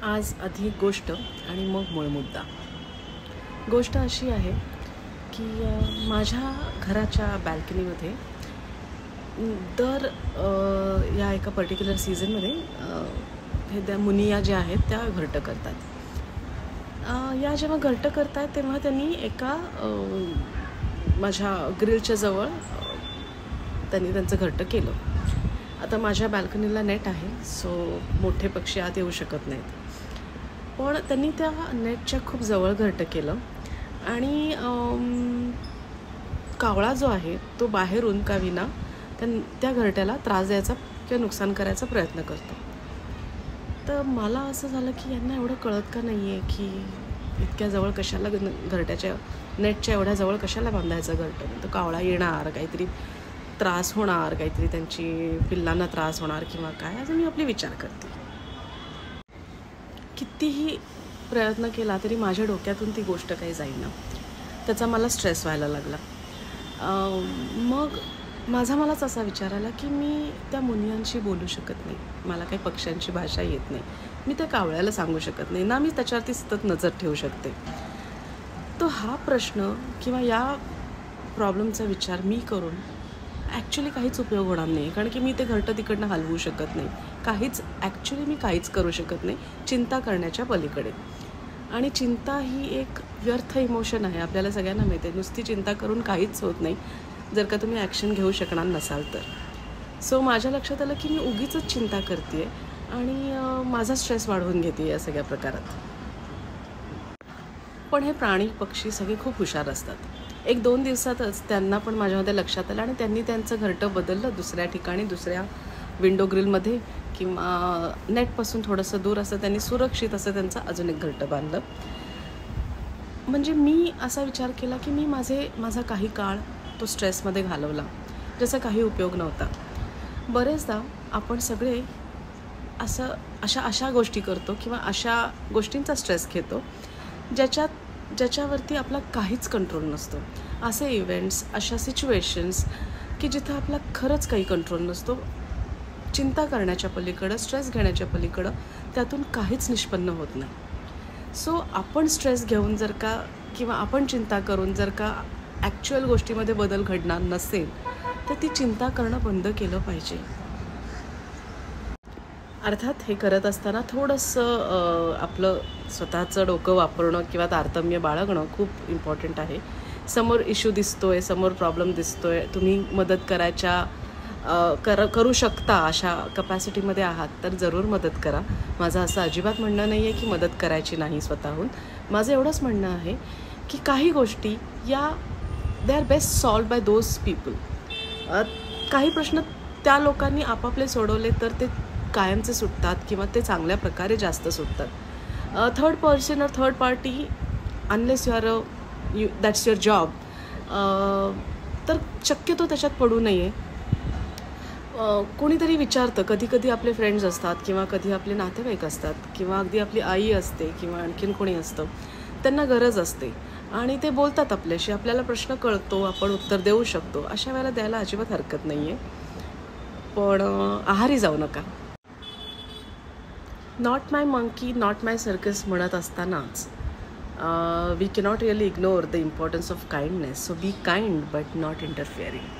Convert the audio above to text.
आज आधी गोष्ट आणि मग मूळ मुद्दा. गोष्ट अशी आहे की माझ्या घराच्या बॅल्कनीमध्ये दर या एका पर्टिक्युलर सीझनमध्ये हे त्या मुनिया ज्या आहेत त्या घरटं करतात. या जेव्हा घरटं करतात तेव्हा त्यांनी एका माझ्या ग्रिलच्या जवळ त्यांनी त्यांचं घरटं केलं. आता माझ्या बॅल्कनीला नेट आहे, सो मोठे पक्षी आत येऊ शकत नाहीत. पण त्यांनी त्या नेटच्या खूप जवळ घरटं केलं आणि कावळा जो आहे तो बाहेरून का विना त्या घरट्याला त्रास द्यायचा किंवा नुकसान करायचा प्रयत्न करतो. तर मला असं झालं की यांना एवढं कळत का नाही आहे की इतक्या जवळ कशाला घरट्याच्या नेटच्या एवढ्या जवळ कशाला बांधायचं घरटं. तर कावळा येणार, काहीतरी त्रास होणार, काहीतरी त्यांची पिल्लांना त्रास होणार किंवा काय, असं मी आपली विचार करते. कितीही प्रयत्न केला तरी माझ्या डोक्यातून ती गोष्ट काही जाईना. त्याचा मला स्ट्रेस व्हायला लागला. मग मलाच असा विचार आला की मी त्या मुनियांशी बोलू शकत नाही, मला काही पक्ष्यांची भाषा येत नाही, मी त्या कावळ्याला सांगू शकत नाही ना, मी त्याच्यावरती सतत नजर ठेवू शकते. तो हा प्रश्न किंवा या प्रॉब्लेमचा विचार मी करून ॲक्च्युली काहीच उपयोग होणार नाही, कारण की मी ते घरटं तिकडनं हलवू शकत नाही. मी काहीच करू शकत नाही चिंता करण्याच्या पलीकडे. आणि चिंता ही एक व्यर्थ इमोशन आहे, आपल्याला सगळ्यांना माहिती आहे. नुसती चिंता करून काहीच होत नाही जर का तुम्ही ॲक्शन घेऊ शकणार नसाल तर. सो माझ्या लक्षात आलं की मी उगीचच चिंता करते आणि माझा स्ट्रेस वाढवून घेते या सगळ्या प्रकारात. पण हे प्राणी पक्षी सगळे खूप हुशार असतात. 1-2 दिवसातच त्यांना पण माझ्यामध्ये लक्षात आलं आणि त्यांनी त्यांचं घरटं बदललं. दुसऱ्या ठिकाणी, दुसऱ्या विंडो ग्रिलमध्ये किंवा नेटपासून थोडंसं दूर असं त्यांनी सुरक्षित असं त्यांचं अजून एक घरटं बांधलं. म्हणजे मी असा विचार केला की मी माझा काही काळ तो स्ट्रेसमध्ये घालवला, ज्याचा काही उपयोग नव्हता. बरेचदा आपण सगळे अशा गोष्टी करतो किंवा अशा गोष्टींचा स्ट्रेस घेतो ज्याच्यावरती आपला काहीच कंट्रोल नसतो. असे इव्हेंट्स, अशा सिच्युएशन्स की जिथं आपला खरंच काही कंट्रोल नसतो. चिंता करण्याच्या पलीकडं, स्ट्रेस घेण्याच्या पलीकडं त्यातून काहीच निष्पन्न होत नाही. सो आपण स्ट्रेस घेऊन जर का किंवा आपण चिंता करून जर का ॲक्च्युअल गोष्टीमध्ये बदल घडणार नसेल तर ती चिंता करणं बंद केलं पाहिजे. अर्थात हे करत असताना थोडंसं आपलं स्वतःचं डोकं वापरणं किंवा तारतम्य बाळगणं खूप इम्पॉर्टंट आहे. समोर इश्यू दिसतोय, समोर प्रॉब्लेम दिसतोय, तुम्ही मदत करू शकता अशा कपॅसिटीमध्ये आहात तर जरूर मदत करा. माझं असं अजिबात म्हणणं नाही आहे की मदत करायची नाही स्वतःहून. माझं एवढंच म्हणणं आहे की काही गोष्टी they are best solved by those people. काही प्रश्न त्या लोकांनी आपापले सोडवले तर ते कायमचे सुटतात किंवा ते चांगल्या प्रकारे जास्त सुटतात. थर्ड पर्सन और third party unless that's your job, तर शक्यतो त्याच्यात पडू नये. कोणीतरी विचारतं, कधी आपले फ्रेंड्स असतात किंवा कधी आपले नातेवाईक असतात किंवा अगदी आपली आई असते किंवा आणखीन कोणी असतं, त्यांना गरज असते आणि ते बोलतात आपल्याशी, आपल्याला प्रश्न कळतो, आपण उत्तर देऊ शकतो. अशा वेळेला द्यायला अजिबात हरकत नाही आहे. पण आहारी जाऊ नका. Not my monkey, not my circus म्हणत असतानाच we cannot really ignore the importance of kindness. So be kind but not इंटरफिअरिंग.